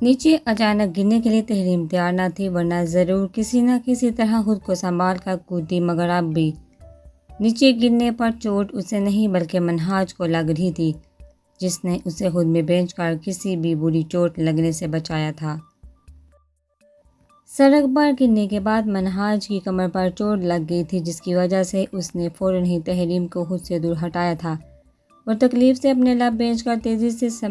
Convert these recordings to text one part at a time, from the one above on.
نیچے اچانک گرنے کے لیے تحریم تیار نہ تھی، ورنہ ضرور کسی نہ کسی طرح خود کو سنبھال کر کودتی، مگر اب بھی نیچے گرنے پر چوٹ اسے نہیں بلکہ منہاج کو لگ رہی تھی، جس نے اسے خود میں بھیج کر کسی بھی بری چوٹ لگنے سے بچایا تھا۔ سڑک پر گرنے کے بعد منہاج کی کمر پر چوٹ لگ گئی تھی، جس کی وجہ سے اس نے فوراً ہی تحریم کو خود سے دور ہٹایا تھا اور تکلیف سے اپنے لب بھیج کر تیزی سے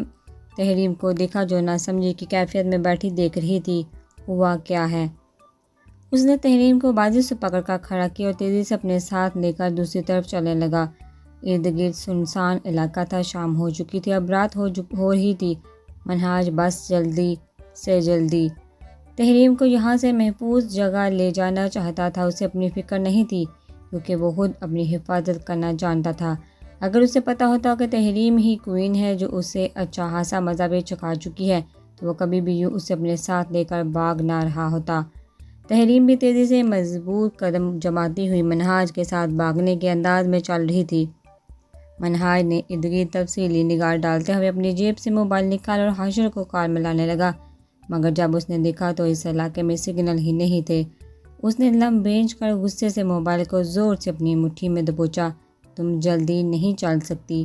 تحریم کو دیکھا، جو نہ سمجھی کی کیفیت میں بیٹھی دیکھ رہی تھی۔ ہوا کیا ہے؟ اس نے تحریم کو بازو سے پکڑ کر کھڑا کیا اور تیزی سے اپنے ساتھ لے کر دوسری طرف چلنے لگا۔ ارد گرد سنسان علاقہ تھا، شام ہو چکی تھی، اب رات ہو رہی تھی۔ منہاج بس جلدی سے جلدی تحریم کو یہاں سے محفوظ جگہ لے جانا چاہتا تھا۔ اسے اپنی فکر نہیں تھی، کیونکہ وہ خود اپنی حفاظت کرنا جانتا تھا۔ اگر اسے پتہ ہوتا کہ تحریم ہی کوئین ہے جو اسے اچھا خاصا مزہ بھی چکھا چکی ہے، تو وہ کبھی بھی یوں اسے اپنے ساتھ لے کر بھاگ نہ رہا ہوتا۔ تحریم بھی تیزی سے مضبوط قدم جماتی ہوئی منہاج کے ساتھ بھاگنے کے انداز میں چل رہی تھی۔ منہاج نے ارد گرد تفصیلی نگاہ ڈالتے ہوئے اپنی جیب سے موبائل نکالا اور حاشر کو کال میں لانے لگا، مگر جب اس نے دیکھا تو اس علاقے میں سگنل ہی نہیں تھے۔ اس نے لم بھیج کر غصے سے موبائل کو زور سے اپنی مٹھی میں دبوچا۔ تم جلدی نہیں چل سکتی؟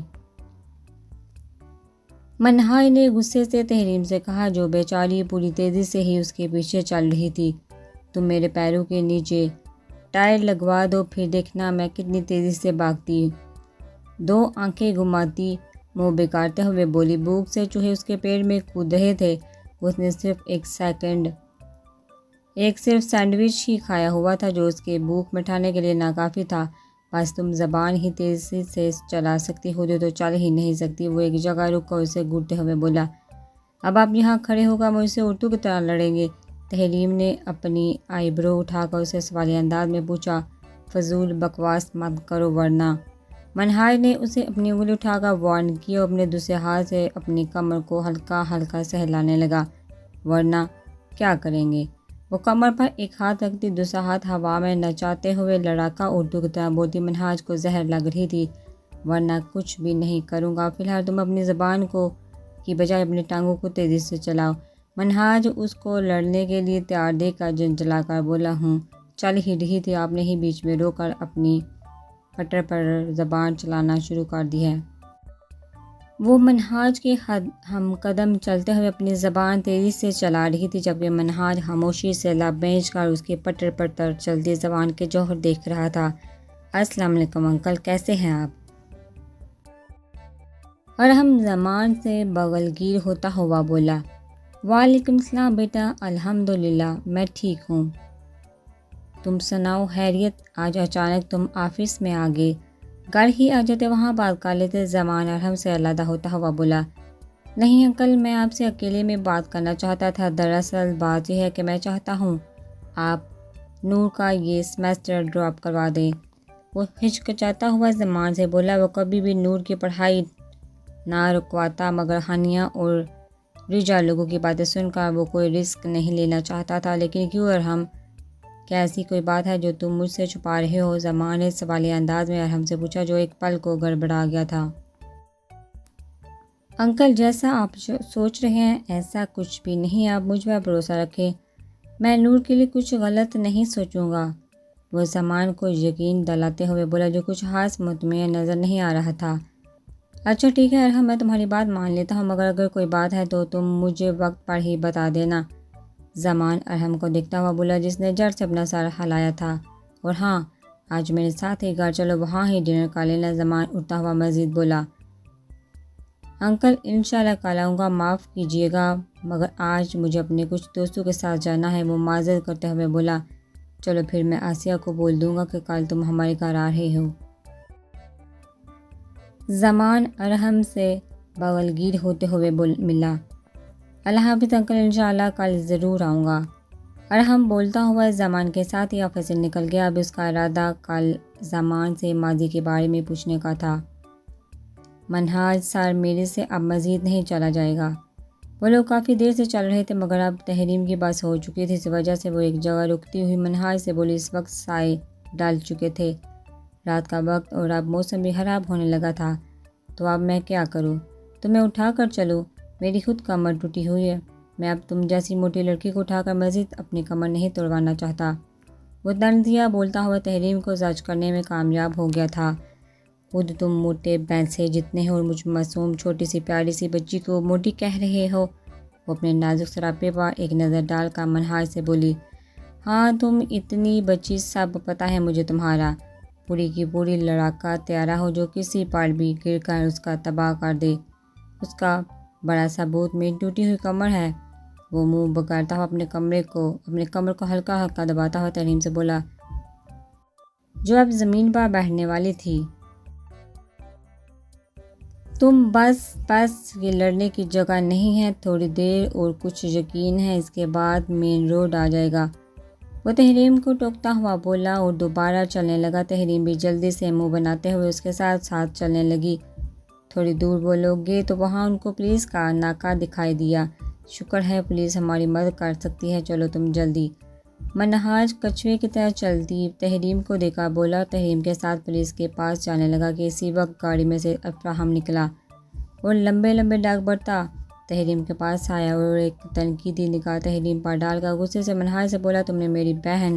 منہاج نے غصے سے تحریم سے کہا، جو بیچاری پوری تیزی سے ہی اس کے پیچھے چل رہی تھی۔ تم میرے پیروں کے نیچے ٹائر لگوا دو، پھر دیکھنا میں کتنی تیزی سے بھاگتی۔ دو آنکھیں گھماتی منہ بکارتے ہوئے بولی۔ بھوک سے چوہے اس کے پیٹ میں کود رہے تھے۔ اس نے صرف سینڈوچ ہی کھایا ہوا تھا، جو اس کے بھوک مٹانے کے لیے ناکافی تھا۔ بس تم زبان ہی تیزی سے چلا سکتی ہوتی تو چل ہی نہیں سکتی۔ وہ ایک جگہ رک کر اسے گھورتے ہوئے بولا۔ اب آپ یہاں کھڑے ہو کر مجھ سے اردو کی طرح لڑیں گے؟ تحریم نے اپنی آئی برو اٹھا کر اسے سوالیہ انداز میں پوچھا۔ فضول بکواس مت کرو ورنہ۔ منہاج نے اسے اپنی انگلی اٹھا کر وارن کیا اور اپنے دوسرے ہاتھ سے اپنی کمر کو ہلکا ہلکا سہلانے لگا۔ ورنہ کیا کریں گے؟ وہ کمر پر ایک ہاتھ رکھتی، دوسرا ہاتھ ہوا میں نچاتے ہوئے لڑاکا اردو کی طرح بولتی۔ منہاج کو زہر لگ رہی تھی۔ ورنہ کچھ بھی نہیں کروں گا، فی الحال تم اپنی زبان کی بجائے اپنی ٹانگوں کو تیزی سے چلاؤ۔ منہاج اس کو لڑنے کے لیے تیار دیکھ کر جھنجھلا کر بولا۔ ہوں، چل ہی رہی تھی، آپ نے ہی بیچ میں روک کر اپنی پٹر پر زبان چلانا شروع کر دی ہے۔ وہ منہاج کے ہم قدم چلتے ہوئے اپنی زبان تیزی سے چلا رہی تھی، جبکہ منہاج خاموشی سے لب بھیج کر اس کے پٹر پر چلتی زبان کے جوہر دیکھ رہا تھا۔ السلام علیکم انکل، کیسے ہیں آپ؟ ارحم زمان سے بغل گیر ہوتا ہوا بولا۔ وعلیکم السلام بیٹا، الحمدللہ میں ٹھیک ہوں۔ تم سناؤ، خیریت؟ آج اچانک تم آفس میں آ گئے، گھر ہی آ جاتے، وہاں بات کر لیتے۔ زمان ارحم سے علیحدہ ہوتا ہوا بولا۔ نہیں انکل، میں آپ سے اکیلے میں بات کرنا چاہتا تھا۔ دراصل بات یہ ہے کہ میں چاہتا ہوں آپ نور کا یہ سیمسٹر ڈراپ کروا دیں۔ وہ ہچکچاتا ہوا زمان سے بولا۔ وہ کبھی بھی نور کی پڑھائی نہ رکواتا، مگر ہانیہ اور رجا لوگوں کی باتیں سن کر وہ کوئی رسک نہیں لینا چاہتا تھا۔ لیکن کیوں ارحم، کیا ایسی کوئی بات ہے جو تم مجھ سے چھپا رہے ہو؟ زمان نے سوالیہ انداز میں ارحم سے پوچھا، جو ایک پل کو گڑبڑا گیا تھا۔ انکل، جیسا آپ سوچ رہے ہیں ایسا کچھ بھی نہیں، آپ مجھ پر بھروسہ رکھیں، میں نور کے لیے کچھ غلط نہیں سوچوں گا۔ وہ زمان کو یقین دلاتے ہوئے بولا، جو کچھ خاص مطمئن نظر نہیں آ رہا تھا۔ اچھا ٹھیک ہے ارحم، میں تمہاری بات مان لیتا ہوں، مگر اگر کوئی بات ہے تو تم مجھے وقت پر ہی بتا دینا۔ زمان ارحم کو دیکھتا ہوا بولا، جس نے جڑ سے اپنا سر ہلایا تھا۔ اور ہاں، آج میرے ساتھ ہی گھر چلو، وہاں ہی ڈنر کر لینا۔ زمان اٹھتا ہوا مزید بولا۔ انکل انشاءاللہ کل آؤں گا، معاف کیجیے گا مگر آج مجھے اپنے کچھ دوستوں کے ساتھ جانا ہے۔ وہ معذرت کرتے ہوئے بولا۔ چلو پھر میں آسیہ کو بول دوں گا کہ کل تم ہمارے گھر آ رہے ہو۔ زمان ارحم سے بغل گیر ہوتے ہوئے ملا۔ اللہ حافظ انکل، انشاءاللہ کل ضرور آؤں گا۔ ارحم بولتا ہوا زمان کے ساتھ ہی آفس سے نکل گیا۔ اب اس کا ارادہ کل زمان سے ماضی کے بارے میں پوچھنے کا تھا۔ منہاج سر، میرے سے اب مزید نہیں چلا جائے گا۔ وہ لوگ کافی دیر سے چل رہے تھے، مگر اب تحریم کی بس ہو چکی تھی، اس وجہ سے وہ ایک جگہ رکتی ہوئی منہاج سے بولی۔ اس وقت سائے ڈال چکے تھے، رات کا وقت، اور اب موسم بھی خراب ہونے لگا تھا۔ تو اب میں کیا کروں؟ تمہیں اٹھا کر چلوں؟ میری خود کمر ٹوٹی ہوئی ہے، میں اب تم جیسی موٹی لڑکی کو اٹھا کر مزید اپنی کمر نہیں توڑوانا چاہتا۔ وہ طنزیہ بولتا ہوا تحریم کو زج کرنے میں کامیاب ہو گیا تھا۔ خود تم موٹے بینسے جتنے ہو اور مجھ معصوم چھوٹی سی پیاری سی بچی کو موٹی کہہ رہے ہو۔ وہ اپنے نازک سراپے پر ایک نظر ڈال کر منہاج سے بولی، ہاں تم اتنی بچی، سب پتہ ہے مجھے تمہارا پوری کی پوری لڑاکا تیارہ ہو جو کسی پر بھی گر کر اس کا تباہ کر دے۔ اس کا بڑا ثبوت میری ٹوٹی ہوئی کمر ہے۔ وہ منہ بگاڑتا ہوا اپنے کمر کو ہلکا ہلکا دباتا ہوا تحریم سے بولا، جو اب زمین پر بیٹھنے والی تھی۔ تم بس یہ لڑنے کی جگہ نہیں ہے، تھوڑی دیر اور کچھ یقین ہے اس کے بعد مین روڈ آ جائے گا۔ وہ تحریم کو ٹوکتا ہوا بولا اور دوبارہ چلنے لگا۔ تحریم بھی جلدی سے منہ بناتے ہوئے اس کے ساتھ ساتھ چلنے لگی۔ تھوڑی دور وہ لوگ گئے تو وہاں ان کو پولیس کا ناکہ دکھائی دیا۔ شکر ہے پولیس ہماری مدد کر سکتی ہے، چلو تم جلدی۔ منہاج کچھوے کی طرح چلتی تحریم کو دیکھا بولا۔ تحریم کے ساتھ پولیس کے پاس جانے لگا کہ اسی وقت گاڑی میں سے افراہم نکلا اور لمبے لمبے ڈاگ بڑھتا تحریم کے پاس آیا اور ایک تنقیدی نگاہ تحریم پر ڈال کر غصے سے منہاج سے بولا، تم نے میری بہن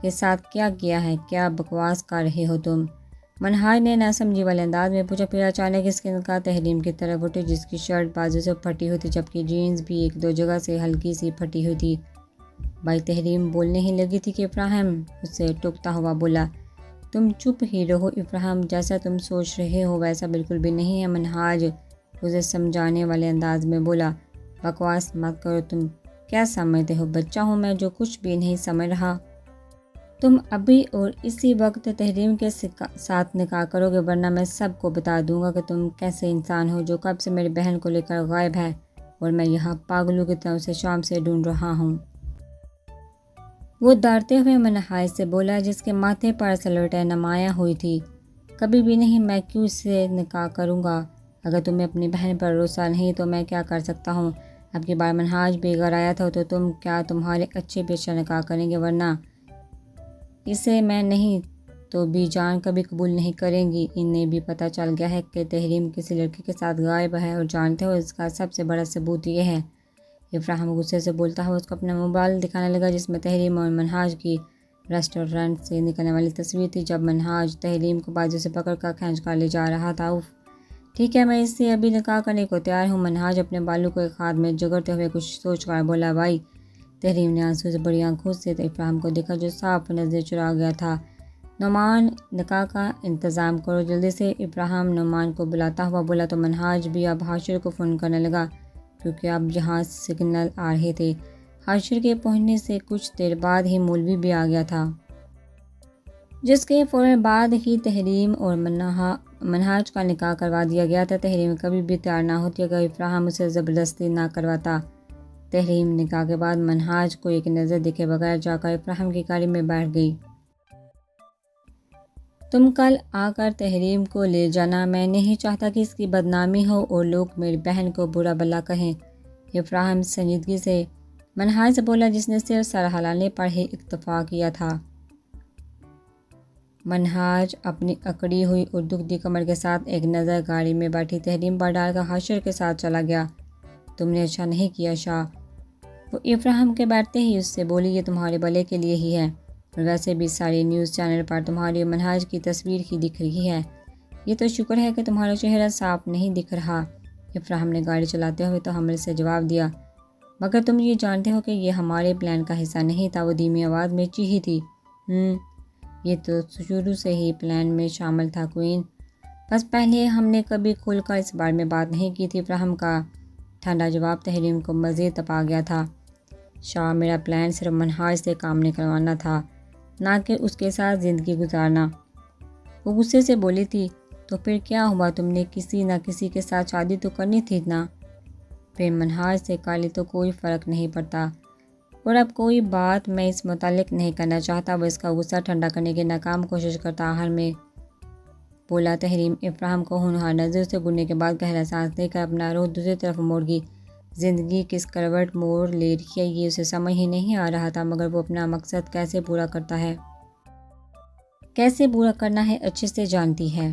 کے ساتھ کیا کیا ہے؟ کیا بکواس کر رہے ہو تم؟ منہاج نے ناسمجھی والے انداز میں پوچھا، پھر اچانک اس کی نگاہ تحریم کی طرف اٹھی جس کی شرٹ بازو سے پھٹی ہوئی تھی جبکہ جینز بھی ایک دو جگہ سے ہلکی سی پھٹی ہوئی تھی۔ بھائی تحریم بولنے ہی لگی تھی کہ افراہم اس سے ٹوکتا ہوا بولا، تم چپ ہی رہو افراہم، جیسا تم سوچ رہے ہو ویسا بالکل بھی نہیں ہے۔ منہاج اسے سمجھانے والے انداز میں بولا، بکواس مت کرو، تم کیا سمجھتے ہو بچہ ہوں میں جو کچھ بھی نہیں سمجھ رہا۔ تم ابھی اور اسی وقت تحریم کے ساتھ نکاح کرو گے ورنہ میں سب کو بتا دوں گا کہ تم کیسے انسان ہو جو کب سے میری بہن کو لے کر غائب ہے اور میں یہاں پاگلوں کی طرح اسے شام سے ڈھونڈ رہا ہوں۔ وہ ڈرتے ہوئے منہاج سے بولا جس کے ماتھے پر سلوٹیں نمایاں ہوئی تھی، کبھی بھی نہیں، میں کیوں اس سے نکاح کروں گا؟ اگر تمہیں اپنی بہن پر بھروسہ نہیں تو میں کیا کر سکتا ہوں؟ اب کی بار منہاج بھی اگر آیا تھا تو تم کیا تمہارے اچھے پیشہ نکاح کریں گے ورنہ اسے میں نہیں تو بھی جان کبھی قبول نہیں کریں گی۔ انہیں بھی پتہ چل گیا ہے کہ تحریم کسی لڑکی کے ساتھ غائب ہے اور جانتے ہو اس کا سب سے بڑا ثبوت یہ ہے۔ افراہم غصے سے بولتا ہوا اس کو اپنا موبائل دکھانے لگا جس میں تحریم اور منہاج کی ریسٹورنٹ سے نکلنے والی تصویر تھی جب منہاج تحریم کو بازو سے پکڑ کر کھینچ کر لے جا رہا تھا۔ ٹھیک ہے، میں اس سے ابھی نکاح کرنے کو تیار ہوں۔ منہاج اپنے بالوں کو ایک ہاتھ میں جگڑتے ہوئے کچھ سوچ کر بولا، بھائی۔ تحریم نے آنسو سے بڑی آنکھوں سے افراہم کو دیکھا جو صاف نظریں چرا گیا تھا۔ نعمان، نکاح کا انتظام کرو جلدی سے۔ افراہم نعمان کو بلاتا ہوا بولا تو منہاج بھی اب حاشر کو فون کرنے لگا کیونکہ اب یہاں سگنل آ رہے تھے۔ حاشر کے پہنچنے سے کچھ دیر بعد ہی مولوی بھی آ گیا تھا جس کے فوراً بعد ہی تحریم اور منہاج کا نکاح کروا دیا گیا تھا۔ تحریم کبھی بھی تیار نہ ہوتی اگر افراہم اسے زبردستی نہ کرواتا۔ تحریم نکاح کے بعد منہاج کو ایک نظر دیکھے بغیر جا کر افراہم کی گاڑی میں بیٹھ گئی۔ تم کل آ کر تحریم کو لے جانا، میں نہیں چاہتا کہ اس کی بدنامی ہو اور لوگ میری بہن کو برا بھلا کہیں۔ افراہم سنجیدگی سے منہاج سے بولا جس نے صرف سر ہلانے پر ہی اکتفا کیا تھا۔ منہاج اپنی اکڑی ہوئی اور دکھتی کمر کے ساتھ ایک نظر گاڑی میں بیٹھی تحریم پر ڈال کر حاشر کے ساتھ چلا گیا۔ تم نے اچھا نہیں کیا شاہ، وہ افراہم کے بیٹھتے ہی اس سے بولی، یہ تمہارے بھلے کے لیے ہی ہے اور ویسے بھی ساری نیوز چینل پر تمہاری اور منہاج کی تصویر ہی دکھ رہی ہے۔ یہ تو شکر ہے کہ تمہارا چہرہ صاف نہیں دکھ رہا۔ افراہم نے گاڑی چلاتے ہوئے تو حمل سے جواب دیا، مگر تم یہ جانتے ہو کہ یہ ہمارے پلان کا حصہ نہیں تھا۔ وہ دھیمی آواز میں چیخی تھی، یہ تو شروع سے ہی پلان میں شامل تھا کوئین، بس پہلے ہم نے کبھی کھل کر اس بارے میں بات نہیں کی تھی۔ افراہم کا ٹھنڈا جواب تحریم کو مزید تپا گیا تھا۔ شاہ، میرا پلان صرف منہاج سے کام نکلوانا تھا، نہ کہ اس کے ساتھ زندگی گزارنا۔ وہ غصے سے بولی تھی، تو پھر کیا ہوا؟ تم نے کسی نہ کسی کے ساتھ شادی تو کرنی تھی نا، پھر منہاج سے کر لی تو کوئی فرق نہیں پڑتا۔ اور اب کوئی بات میں اس متعلق نہیں کرنا چاہتا۔ وہ اس کا غصہ ٹھنڈا کرنے کی ناکام کوشش کرتا آخر میں بولا۔ تحریم افراہم کو ہونہار نظروں سے گزرنے کے بعد گہرا سانس لے کر اپنا رخ دوسری طرف موڑ گئی۔ زندگی کس کروٹ موڑ لے رہی ہے یہ اسے سمجھ ہی نہیں آ رہا تھا، مگر وہ اپنا مقصد کیسے پورا کرتا ہے، کیسے پورا کرنا ہے اچھے سے جانتی ہے۔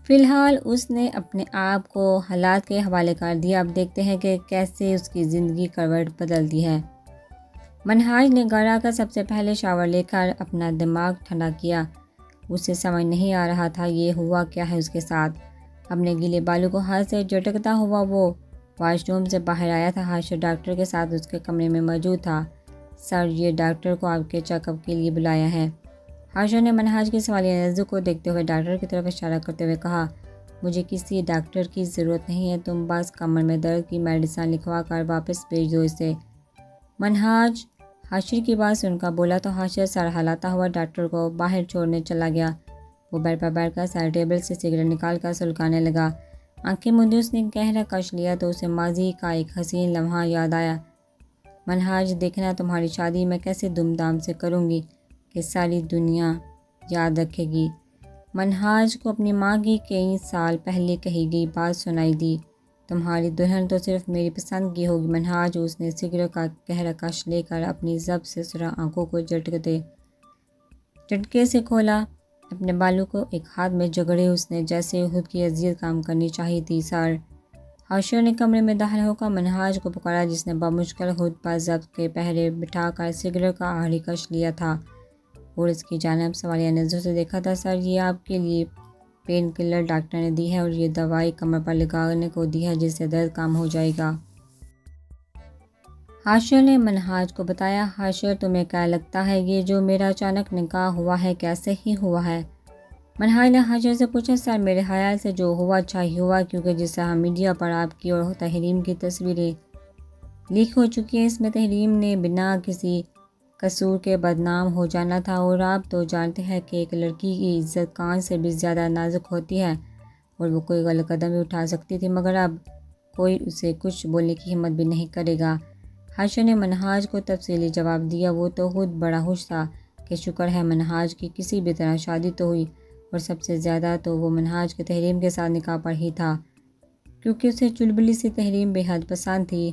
فی الحال اس نے اپنے آپ کو حالات کے حوالے کر دیا۔ اب دیکھتے ہیں کہ کیسے اس کی زندگی کروٹ بدلتی ہے۔ منہاج نے گھر آ کر سب سے پہلے شاور لے کر اپنا دماغ ٹھنڈا کیا۔ اسے سمجھ نہیں آ رہا تھا یہ ہوا کیا ہے اس کے ساتھ۔ اپنے گیلے بالوں کو ہاتھ سے جھٹکتا ہوا وہ واش روم سے باہر آیا تھا۔ ہاشر ڈاکٹر کے ساتھ اس کے کمرے میں موجود تھا۔ سر، یہ ڈاکٹر کو آپ کے چیک اپ کے لیے بلایا ہے۔ ہاشر نے منہاج کی سوالیہ نظروں کو دیکھتے ہوئے ڈاکٹر کی طرف اشارہ کرتے ہوئے کہا، مجھے کسی ڈاکٹر کی ضرورت نہیں ہے، تم بس کمر میں درد کی میڈیسن لکھوا کر واپس بھیج دو اسے۔ منہاج ہاشر کی بات سن کر بولا تو ہاشر سر ہلاتا ہوا ڈاکٹر کو باہر چھوڑنے چلا گیا۔ وہ بیڈ پر بیٹھ کر سائڈ ٹیبل سے سگریٹ نکال کر سلگانے لگا۔ آنکھیں موندے اس نے گہرا کش لیا تو اسے ماضی کا ایک حسین لمحہ یاد آیا۔ منہاج، دیکھنا تمہاری شادی میں کیسے دھوم دھام سے کروں گی کہ ساری دنیا یاد رکھے گی۔ منہاج کو اپنی ماں کی کئی سال پہلے کہی گئی بات سنائی دی، تمہاری دلہن تو صرف میری پسند کی ہوگی۔ منہاج، اس نے سگریٹ کا گہرا کش لے کر اپنی ضبط سے سرخ آنکھوں کو جھٹکے سے کھولا۔ اپنے بالوں کو ایک ہاتھ میں جگڑے اس نے جیسے خود کی اذیت کام کرنی چاہی تھی۔ سر، ہاشر نے کمرے میں داخل ہو کر منہاج کو پکارا جس نے بمشکل خود پر ضبط کے پہرے بٹھا کر سگریٹ کا آخری کش لیا تھا اور اس کی جانب سوالیہ نظروں سے دیکھا تھا۔ سر، یہ آپ کے لیے پین کلر ڈاکٹر نے دی ہے اور یہ دوائی کمر پر لگانے کو دی ہے جس سے درد کم ہو جائے گا۔ ہاشر نے منہاج کو بتایا۔ ہاشر، تمہیں کیا لگتا ہے یہ جو میرا اچانک نکاح ہوا ہے کیسے ہی ہوا ہے؟ منہاج نے ہاشر سے پوچھا۔ سر، میرے خیال سے جو ہوا اچھا ہی ہوا، کیونکہ جس طرح میڈیا پر آپ کی اور تحریم کی تصویریں لیک ہو چکی ہیں، اس میں تحریم نے بنا کسی قصور کے بدنام ہو جانا تھا، اور آپ تو جانتے ہیں کہ ایک لڑکی کی عزت کان سے بھی زیادہ نازک ہوتی ہے اور وہ کوئی غلط قدم بھی اٹھا سکتی تھی، مگر اب کوئی اسے کچھ بولنے کی ہمت بھی نہیں کرے گا۔ ہاشر نے منہاج کو تفصیلی جواب دیا۔ وہ تو خود بڑا خوش تھا کہ شکر ہے منہاج کی کسی بھی طرح شادی تو ہوئی، اور سب سے زیادہ تو وہ منہاج کے تحریم کے ساتھ نکاح پر ہی تھا، کیونکہ اسے چلبلی سی تحریم بے حد پسند تھی۔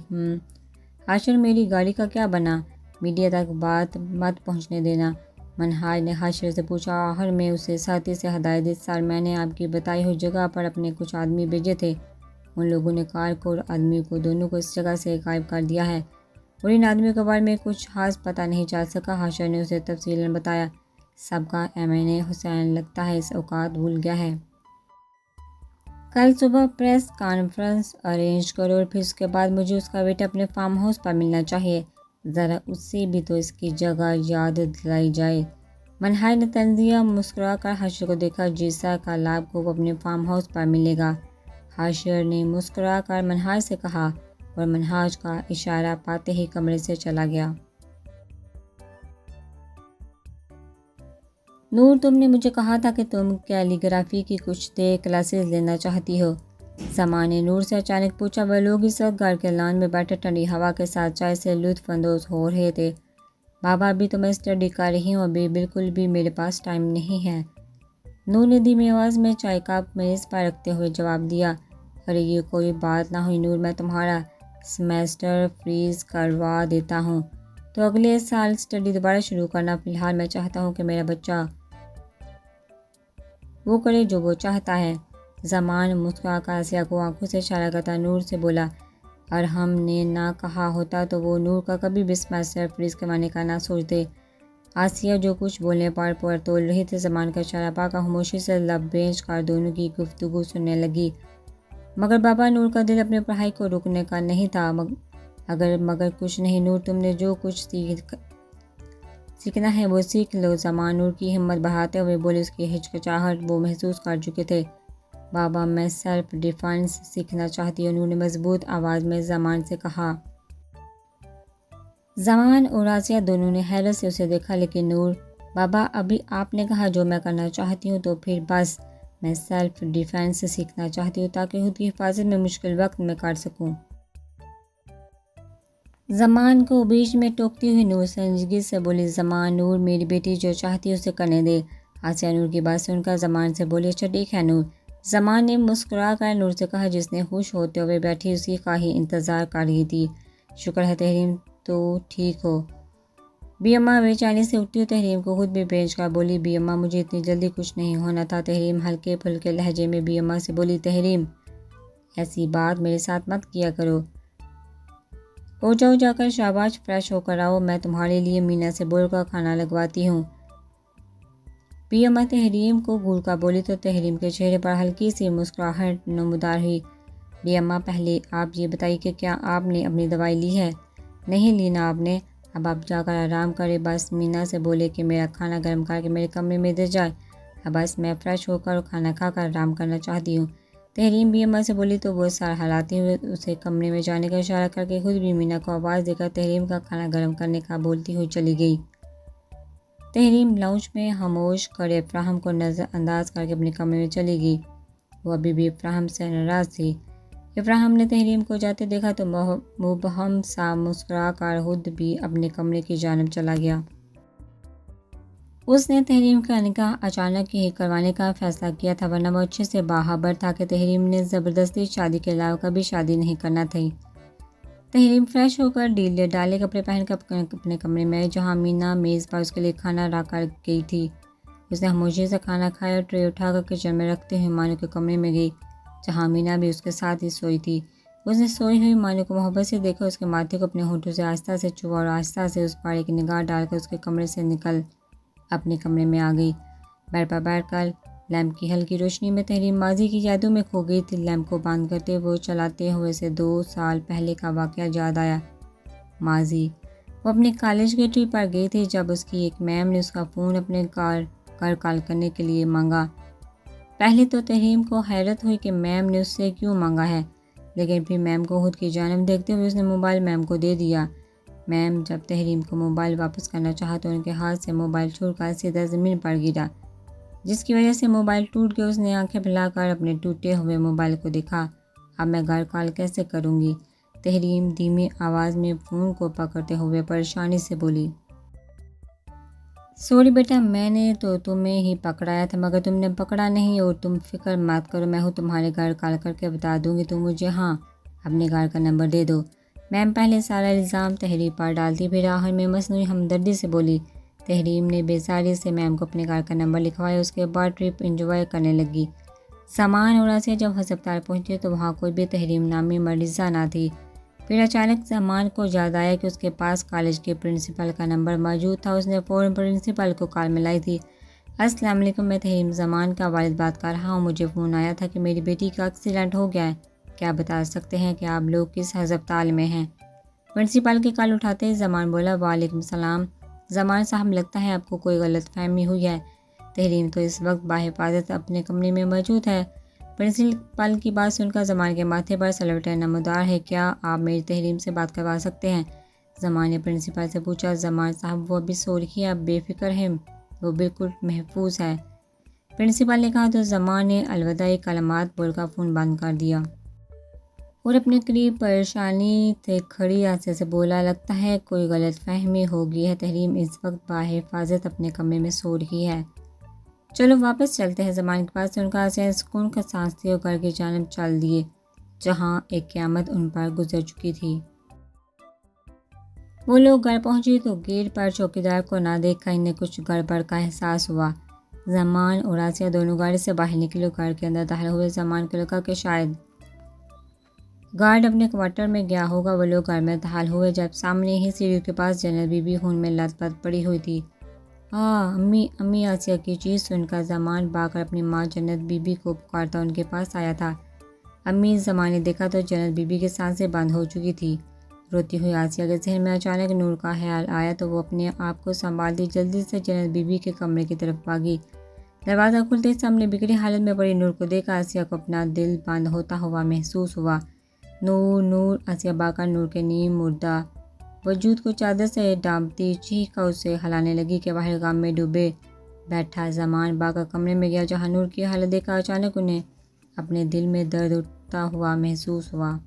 ہاشر، میری گاڑی کا کیا بنا؟ میڈیا تک بات مت پہنچنے دینا۔ منہاج نے ہاشر سے پوچھا۔ آخر میں اسے ساتھی سے ہدایت دی۔ سر، میں نے آپ کی بتائی ہوئی جگہ پر اپنے کچھ آدمی بھیجے تھے، ان لوگوں نے کار کو اور آدمی کو دونوں کو اس جگہ سے غائب کر دیا ہے، اور ان آدمیوں کے بارے میں کچھ خاص پتہ نہیں چل سکا۔ ہاشر نے اسے تفصیلاً بتایا۔ سب کا ایمن حسین لگتا ہے اس اوقات بھول گیا ہے۔ کل صبح پریس کانفرنس ارینج کرو اور پھر اس کے بعد مجھے اس کا بیٹا اپنے فارم ہاؤس پر ملنا چاہیے، ذرا اس سے بھی تو اس کی جگہ یاد دلائی جائے۔ منہاج نے طنزیہ مسکرا کر ہاشر کو دیکھا۔ جی سر، کل آپ کو وہ اپنے فارم ہاؤس پر ملے گا، ہاشر نے مسکرا کر منہاج سے کہا، اور منہاج کا اشارہ پاتے ہی کمرے سے چلا گیا۔ نور، تم نے مجھے کہا تھا کہ تم کیلی گرافی کی کچھ دیر کلاسز لینا چاہتی ہو، زمان نے نور سے اچانک پوچھا۔ وہ لوگ اس وقت گھر کے لان میں بیٹھے ٹھنڈی ہوا کے ساتھ چائے سے لطف اندوز ہو رہے تھے۔ بابا، ابھی تو میں اسٹڈی کر رہی ہوں، ابھی بالکل بھی میرے پاس ٹائم نہیں ہے، نور نے دھیمی آواز میں چائے کپ میز پر رکھتے ہوئے جواب دیا۔ ارے یہ کوئی بات نہ ہوئی نور، میں تمہارا سیمیسٹر فریز کروا دیتا ہوں تو اگلے سال اسٹڈی دوبارہ شروع کرنا۔ فی الحال میں چاہتا ہوں کہ میرا بچہ وہ کرے جو وہ چاہتا ہے۔ زمان مسکرا کر آسیہ کو آنکھوں سے اشارہ کرتا نور سے بولا۔ اور ہم نے نہ کہا ہوتا تو وہ نور کا کبھی بھی سیمیسٹر فریز کروانے کا نہ سوچتے۔ آسیہ جو کچھ بولنے پر تول رہی تھی، زمان کا اشارہ پا کر خاموشی سے لب بھیج کر دونوں کی گفتگو سننے لگی۔ مگر بابا، نور کا دل اپنی پڑھائی کو روکنے کا نہیں تھا۔ مگر کچھ نہیں نور، تم نے جو کچھ سیکھنا ہے وہ سیکھ لو، زمان نور کی ہمت بڑھاتے ہوئے بولے۔ اس کی ہچکچاہٹ وہ محسوس کر چکے تھے۔ بابا، میں سیلف ڈیفنس سیکھنا چاہتی ہوں، نور نے مضبوط آواز میں زمان سے کہا۔ زمان اور آسیہ دونوں نے حیرت سے اسے دیکھا۔ لیکن نور، بابا ابھی آپ نے کہا جو میں کرنا چاہتی ہوں، تو پھر بس میں سیلف ڈیفنس سیکھنا چاہتی ہوں تاکہ خود کی حفاظت میں مشکل وقت میں کر سکوں۔ زمان کو بیچ میں ٹوکتی ہوئی نور سنجیدگی سے بولی۔ زمان، نور میری بیٹی جو چاہتی ہے اسے کرنے دے۔ آسیہ نور کی بات سن کر زمان سے بولی۔ اچھا ٹھیک ہے نور، زمان نے مسکرا کر نور سے کہا جس نے خوش ہوتے ہوئے بیٹھی اسی کا ہی انتظار کر رہی تھی۔ شکر ہے تحریم تو ٹھیک ہو، بی اماں بے چینی سے اٹھی اور تحریم کو خود بھی بھیج کر بولی، بی اماں مجھے اتنی جلدی کچھ نہیں ہونا تھا۔ تحریم ہلکے پھلکے لہجے میں بی اماں سے بولی، تحریم ایسی بات میرے ساتھ مت کیا کرو، جا کر شاباش فریش ہو کر آؤ، میں تمہارے لیے مینا سے بول کر کھانا لگواتی ہوں۔ بی اماں تحریم کو گھور کر بولی تو تحریم کے چہرے پر ہلکی سی مسکراہٹ نمودار ہوئی۔ بی اماں پہلے آپ یہ بتائیے کہ کیا آپ نے اپنی دوائی لی ہے؟ نہیں لی نا آپ نے؟ اب آپ جا کر آرام کرے۔ بس مینا سے بولے کہ میرا کھانا گرم کر کے میرے کمرے میں دے جائے، اب بس میں فریش ہو کر کھانا کھا کر آرام کرنا چاہتی ہوں۔ تحریم بی اماں سے بولی تو وہ سر ہلاتی ہوئے اسے کمرے میں جانے کا اشارہ کر کے خود بھی مینا کو آواز دے کر تحریم کا کھانا گرم کرنے کا بولتی ہوئی چلی گئی۔ تحریم لاؤنج میں خاموش کھڑے افراہم کو نظر انداز کر کے اپنے کمرے میں چلی گئی۔ وہ ابھی بھی افراہم سے ناراض تھی۔ افراہم نے تحریم کو جاتے دیکھا تو مبہم سا مسکرا کر خود بھی اپنے کمرے کی جانب چلا گیا۔ اس نے تحریم کا نکاح اچانک ہی کروانے کا فیصلہ کیا تھا، ورنہ وہ اچھے سے باخبر تھا کہ تحریم نے زبردستی شادی کے علاوہ کبھی شادی نہیں کرنا تھی۔ تحریم فریش ہو کر ڈھیلے ڈالے کپڑے پہن کر اپنے کمرے میں آئی، جہاں مینا میز پر اس کے لیے کھانا لا کر گئی تھی۔ اس نے خاموشی سے کھانا کھایا اور ٹرے اٹھا کر کچن میں رکھتے ہوئے مانو کے کمرے میں گئی، جہاں مینا بھی اس کے ساتھ ہی سوئی تھی۔ اس نے سوئی ہوئی مانو کو محبت سے دیکھا، اس کے ماتھے کو اپنے ہونٹوں سے آہستہ سے چھوا اور آہستہ سے اس پر ایک نگاہ ڈال کر اس کے کمرے سے نکل اپنے کمرے میں آ گئی۔ بیڈ پر بیٹھ کر لیمپ کی ہلکی روشنی میں تحریم ماضی کی یادوں میں کھو گئی تھی۔ لیمپ کو بند کرتے وہ چلاتے ہوئے سے 2 سال پہلے کا واقعہ یاد آیا۔ ماضی وہ اپنے کالج کے ٹرپ پر گئی تھی جب اس کی ایک میم نے اس کا فون اپنے گھر کال کرنے کے لیے مانگا۔ پہلے تو تحریم کو حیرت ہوئی کہ میم نے اس سے کیوں مانگا ہے، لیکن پھر میم کو خود کی جانب دیکھتے ہوئے اس نے موبائل میم کو دے دیا۔ میم جب تحریم کو موبائل واپس کرنا چاہا تو ان کے ہاتھ سے موبائل چھوٹ کر سیدھا زمین پر گرا، جس کی وجہ سے موبائل ٹوٹ گیا۔ اس نے آنکھیں پھیلا کر اپنے ٹوٹے ہوئے موبائل کو دیکھا۔ اب میں گھر کال کیسے کروں گی؟ تحریم دھیمی آواز میں فون کو پکڑتے ہوئے پریشانی سے بولی۔ سوری بیٹا، میں نے تو تمہیں ہی پکڑایا تھا مگر تم نے پکڑا نہیں، اور تم فکر مت کرو، میں ہوں تمہارے گھر کال کر کے بتا دوں گی، تم مجھے اپنے گھر کا نمبر دے دو۔ میم پہلے سارا الزام تحریم پر ڈالتی، پھر آخر میں مصنوعی ہمدردی سے بولی۔ تحریم نے بیزاری سے میم کو اپنے گھر کا نمبر لکھوایا، اس کے بعد ٹرپ انجوائے کرنے لگی۔ سامان اور آسیہ جب ہسپتال پہنچے تو وہاں کوئی بھی تحریم نامی مریضہ نہ تھی۔ پھر اچانک زمان کو یاد آیا کہ اس کے پاس کالج کے پرنسپل کا نمبر موجود تھا۔ اس نے فوراً پرنسپل کو کال ملائی تھی۔ السلام علیکم، میں تحریم زمان کا والد بات کر رہا ہوں، مجھے فون آیا تھا کہ میری بیٹی کا ایکسیڈنٹ ہو گیا ہے، کیا بتا سکتے ہیں کہ آپ لوگ کس ہسپتال میں ہیں؟ پرنسپل کی کال اٹھاتے ہی زمان بولا، وعلیکم السلام زمان صاحب، لگتا ہے آپ کو کوئی غلط فہمی ہوئی ہے، تحریم تو اس وقت بحفاظت اپنے کمرے میں موجود ہے۔ پرنسپل کی بات سن کر زمان کے ماتھے پر سلوٹیں نمودار ہے، کیا آپ میری تحریم سے بات کروا سکتے ہیں؟ زمان نے پرنسپل سے پوچھا۔ زمان صاحب وہ ابھی سو رہی ہے، آپ بے فکر ہیں، وہ بالکل محفوظ ہے، پرنسپل نے کہا تو زمان نے الوداعی کلمات بول کر فون بند کر دیا اور اپنے قریب پریشانی سے کھڑی آسیہ سے بولا، لگتا ہے کوئی غلط فہمی ہو گئی ہے، تحریم اس وقت بحفاظت اپنے کمرے میں سو رہی ہے، چلو واپس چلتے ہیں۔ زمان کے پاس ان کا آسیہ سکون کا سانس لی اور گھر کی جانب چل دیے، جہاں ایک قیامت ان پر گزر چکی تھی۔ وہ لوگ گھر پہنچے تو گیٹ پر چوکیدار کو نہ دیکھ کر انہیں کچھ گڑبڑ کا احساس ہوا۔ زمان اور آسیہ دونوں گاڑی سے باہر نکلے اور گھر کے اندر داخل ہوئے۔ زمان کو لگا کہ شاید گارڈ اپنے کوارٹر میں گیا ہوگا۔ وہ لوگ گھر میں داخل ہوئے جب سامنے ہی سیڑھیوں کے پاس جنت بی بی خون میں لت پت پڑی ہوئی تھی۔ امی امی، آسیہ کی چیز سن کر زمان بھاگ کر اپنی ماں جنت بی بی کو پکارتا ان کے پاس آیا تھا۔ امی، زمان نے دیکھا تو جنت بی بی کی سانسیں بند ہو چکی تھی۔ روتی ہوئی آسیہ کے ذہن میں اچانک نور کا خیال آیا تو وہ اپنے آپ کو سنبھالتی جلدی سے جنت بی بی کے کمرے کی طرف بھاگی۔ دروازہ کھلتے ہی سامنے بگڑی حالت میں پڑی نور کو دیکھ آسیہ کو اپنا دل بند ہوتا ہوا محسوس ہوا۔ نور نور، آسیہ بھاگ کر نور کے نیم مردہ وجود کو چادر سے ڈھانپتی چیخ کر اسے ہلانے لگی کہ باہر غم میں ڈوبے بیٹھا زمان بھاگ کر کمرے میں گیا، جہاں نور کی حالت دیکھ کر اچانک انہیں اپنے دل میں درد اٹھتا ہوا محسوس ہوا۔